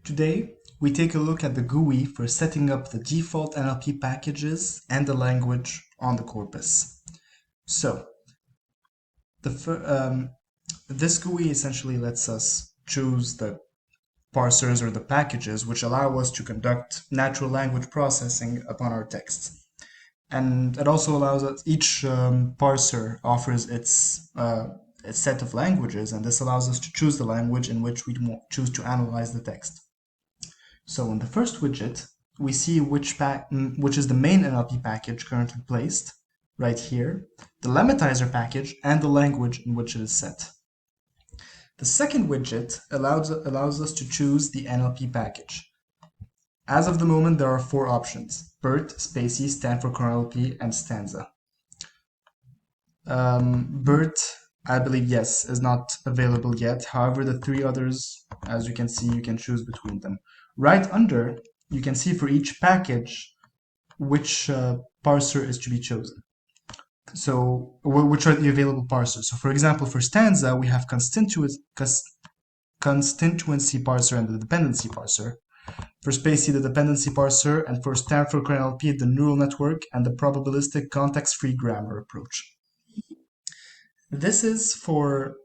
Today, we take a look at the GUI for setting up the default NLP packages and the language on the corpus. So, this GUI essentially lets us choose the parsers or the packages which allow us to conduct natural language processing upon our text. And it also allows us, each parser offers its a set of languages, and this allows us to choose the language in which we choose to analyze the text. So in the first widget, we see which is the main NLP package currently placed, right here, the lematizer package, and the language in which it is set. The second widget allows us to choose the NLP package. As of the moment, there are four options: BERT, Spacey, Stanford NLP, and Stanza. BERT, I believe, yes, is not available yet. However, the three others, as you can see, you can choose between them. Right under, you can see for each package which parser is to be chosen. So, which are the available parsers. So, for example, for Stanza, we have constituency parser and the dependency parser. For Spacey, the dependency parser, and for Stanford NLP, the neural network and the probabilistic context-free grammar approach. This is for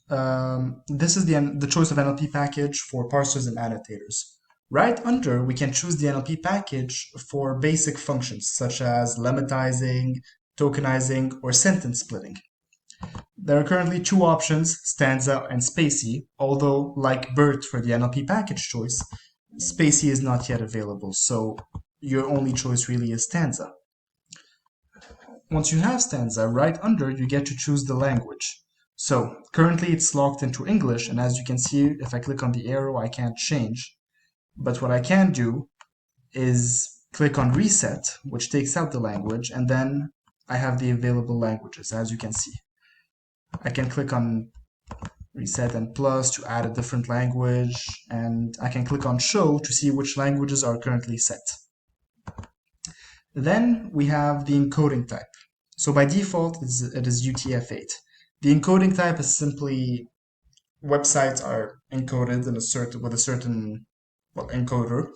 the choice of NLP package for parsers and annotators. Right under, we can choose the NLP package for basic functions such as lemmatizing, tokenizing, or sentence splitting. There are currently two options, Stanza and Spacey, although like BERT for the NLP package choice, Spacey is not yet available, so your only choice really is Stanza. Once you have Stanza, right under, you get to choose the language. So currently it's locked into English, and as you can see, if I click on the arrow, I can't change. But what I can do is click on Reset, which takes out the language, and then I have the available languages, as you can see. I can click on Reset and Plus to add a different language, and I can click on Show to see which languages are currently set. Then we have the encoding type. So by default, it is UTF-8. The encoding type is simply websites are encoded with a certain encoder,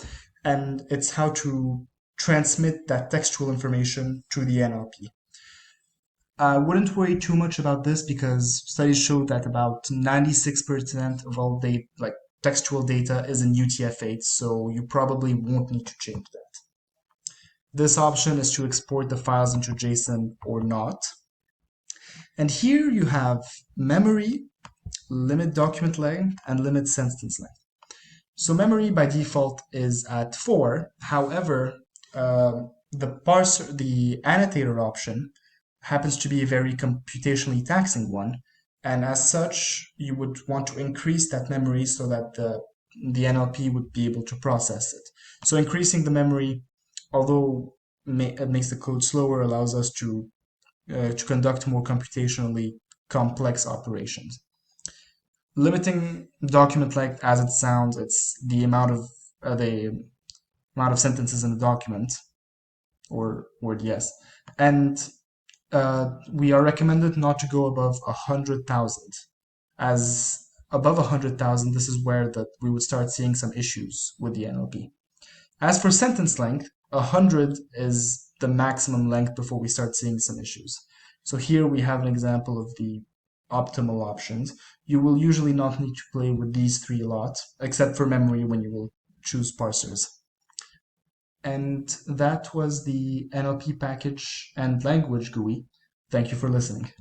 and it's how to transmit that textual information to the NLP. I wouldn't worry too much about this because studies show that about 96% of all textual data is in UTF-8, so you probably won't need to change that. This option is to export the files into JSON or not. And here you have memory, limit document length, and limit sentence length. So memory by default is at 4. However, the annotator option happens to be a very computationally taxing one, and as such, you would want to increase that memory so that the NLP would be able to process it. So increasing the memory, although it makes the code slower, allows us to conduct more computationally complex operations. Limiting document length, as it sounds, it's the amount of sentences in the document, or word yes, and we are recommended not to go above 100,000. As above 100,000, this is where we would start seeing some issues with the NLP. As for sentence length, 100 is the maximum length before we start seeing some issues. So here we have an example of the optimal options. You will usually not need to play with these three a lot, except for memory when you will choose parsers. And that was the NLP package and language GUI. Thank you for listening.